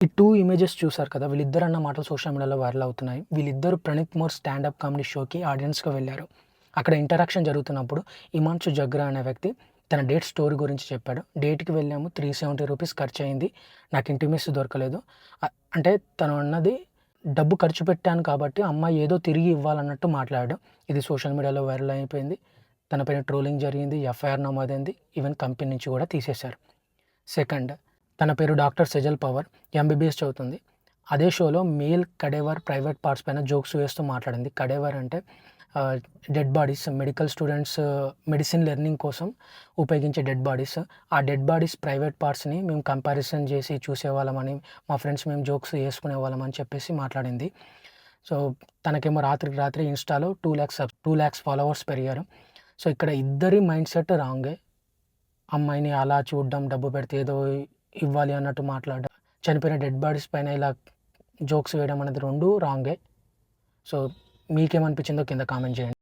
ఈ 2 ఇమేజెస్ చూసారు కదా! వీళ్ళిద్దరు అన్న మాటలు సోషల్ మీడియాలో వైరల్ అవుతున్నాయి. వీళ్ళిద్దరూ 'ప్రణీత్ మోర్' స్టాండప్ కామెడీ షోకి ఆడియన్స్‌గా వెళ్లారు. అక్కడ ఇంటరాక్షన్ జరుగుతున్నప్పుడు హిమాంశు జగ్రా అనే వ్యక్తి తన డేట్ స్టోరీ గురించి చెప్పాడు. డేట్‌కి వెళ్ళాము, ₹370 ఖర్చయింది. నాకు ఇంటిమేసి దొరకలేదు. అంటే తను అన్నది డబ్బు ఖర్చు పెట్టాను కాబట్టి అమ్మాయి ఏదో తిరిగి ఇవ్వాలన్నట్టు మాట్లాడాడు. ఇది సోషల్ మీడియాలో వైరల్ అయిపోయింది. తన పైన ట్రోలింగ్ జరిగింది. ఎఫ్ఐఆర్ నమోదైంది. ఈవెన్ కంపెనీ నుంచి కూడా తీసేశారు. సెకండ్, తన పేరు డాక్టర్ సెజల్ పవర్, ఎంబీబీఎస్ చదువుతుంది. అదే షోలో మేల్ కడేవర్ ప్రైవేట్ పార్ట్స్ పైన జోక్స్ వేస్తూ మాట్లాడింది. కడేవర్ అంటే dead bodies, medical students medicine learning కోసం ఉపయోగించే డెడ్ బాడీస్. ఆ డెడ్ బాడీస్ ప్రైవేట్ పార్ట్స్‌ని మేము కంపారిజన్ చేసి చూసేవాళ్ళమని, మా ఫ్రెండ్స్ మేము జోక్స్ చేసుకునేవాళ్ళం అని చెప్పేసి మాట్లాడింది. సో, తనకేమో రాత్రికి రాత్రి ఇన్‌స్టాలో 2,00,000 ఫాలోవర్స్ పెరిగారు. సో, ఇక్కడ ఇద్దరి మైండ్ సెట్ రాంగే. అమ్మాయిని అలా చూడడం, డబ్బు పెడితే ఏదో ఇవ్వాలి అన్నట్టు మాట్లాడడం, చనిపోయిన డెడ్ బాడీస్ పైన ఇలా జోక్స్ వేయడం అనేది 2 రాంగే. సో, మీకేమనిపించిందో కింద కామెంట్ చేయండి.